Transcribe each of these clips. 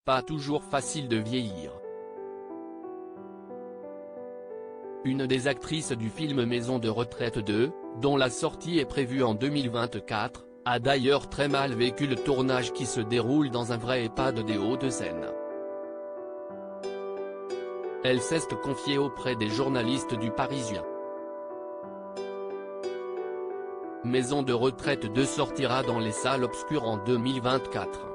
Pas toujours facile de vieillir. Une des actrices du film Maison de retraite 2, dont la sortie est prévue en 2024, a d'ailleurs très mal vécu le tournage qui se déroule dans un vrai EHPAD des Hauts-de-Seine. Elle s'est confiée auprès des journalistes du Parisien. Maison de retraite 2 sortira dans les salles obscures en 2024.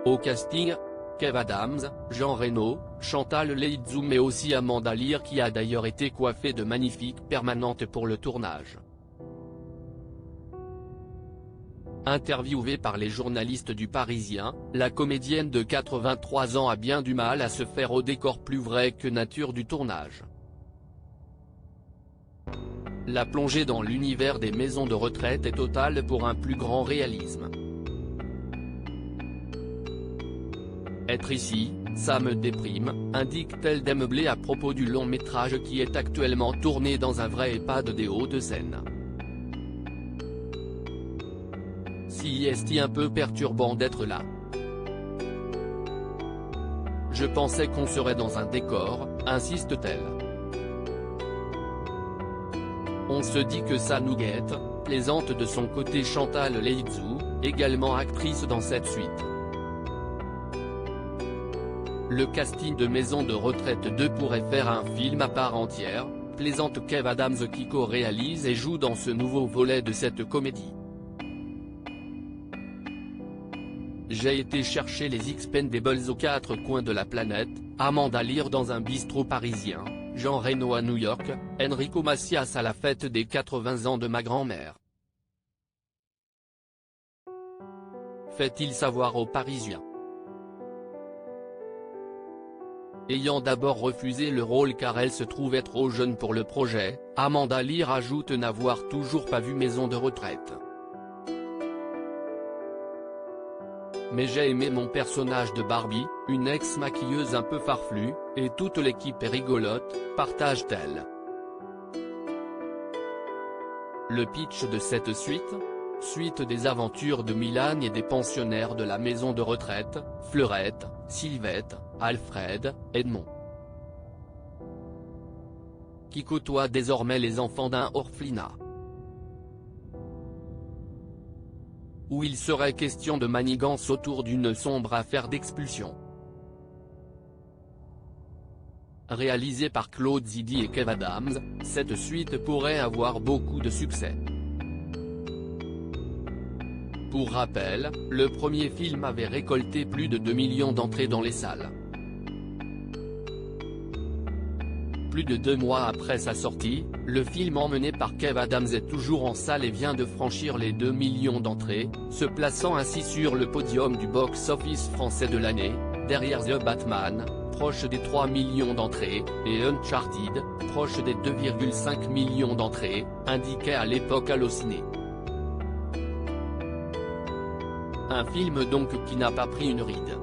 Au casting, Kev Adams, Jean Reno, Chantal Leitzou mais aussi Amanda Lear qui a d'ailleurs été coiffée de magnifiques permanentes pour le tournage. Interviewée par les journalistes du Parisien, la comédienne de 83 ans a bien du mal à se faire au décor plus vrai que nature du tournage. La plongée dans l'univers des maisons de retraite est totale pour un plus grand réalisme. Être ici, ça me déprime, indique-t-elle démeublée à propos du long métrage qui est actuellement tourné dans un vrai EHPAD des Hauts-de-Seine. Si est-il un peu perturbant d'être là. Je pensais qu'on serait dans un décor, insiste-t-elle. On se dit que ça nous guette, plaisante de son côté Chantal Leitzou, également actrice dans cette suite. Le casting de Maison de retraite 2 pourrait faire un film à part entière, plaisante Kev Adams qui co-réalise et joue dans ce nouveau volet de cette comédie. J'ai été chercher les Expendables aux 4 coins de la planète, Amanda Lear dans un bistrot parisien, Jean Reno à New York, Enrico Macias à la fête des 80 ans de ma grand-mère. Fait-il savoir aux Parisiens. Ayant d'abord refusé le rôle car elle se trouvait trop jeune pour le projet, Amanda Lear ajoute n'avoir toujours pas vu Maison de retraite. Mais j'ai aimé mon personnage de Barbie, une ex-maquilleuse un peu farfelue, et toute l'équipe est rigolote, partage-t-elle. Le pitch de cette suite des aventures de Milan et des pensionnaires de la maison de retraite, Fleurette, Sylvette, Alfred, Edmond. Qui côtoient désormais les enfants d'un orphelinat. Où il serait question de manigance autour d'une sombre affaire d'expulsion. Réalisée par Claude Zidi et Kev Adams, cette suite pourrait avoir beaucoup de succès. Pour rappel, le premier film avait récolté plus de 2 millions d'entrées dans les salles. Plus de 2 mois après sa sortie, le film emmené par Kev Adams est toujours en salle et vient de franchir les 2 millions d'entrées, se plaçant ainsi sur le podium du box-office français de l'année, derrière The Batman, proche des 3 millions d'entrées, et Uncharted, proche des 2,5 millions d'entrées, indiquait à l'époque Allociné. Un film donc qui n'a pas pris une ride.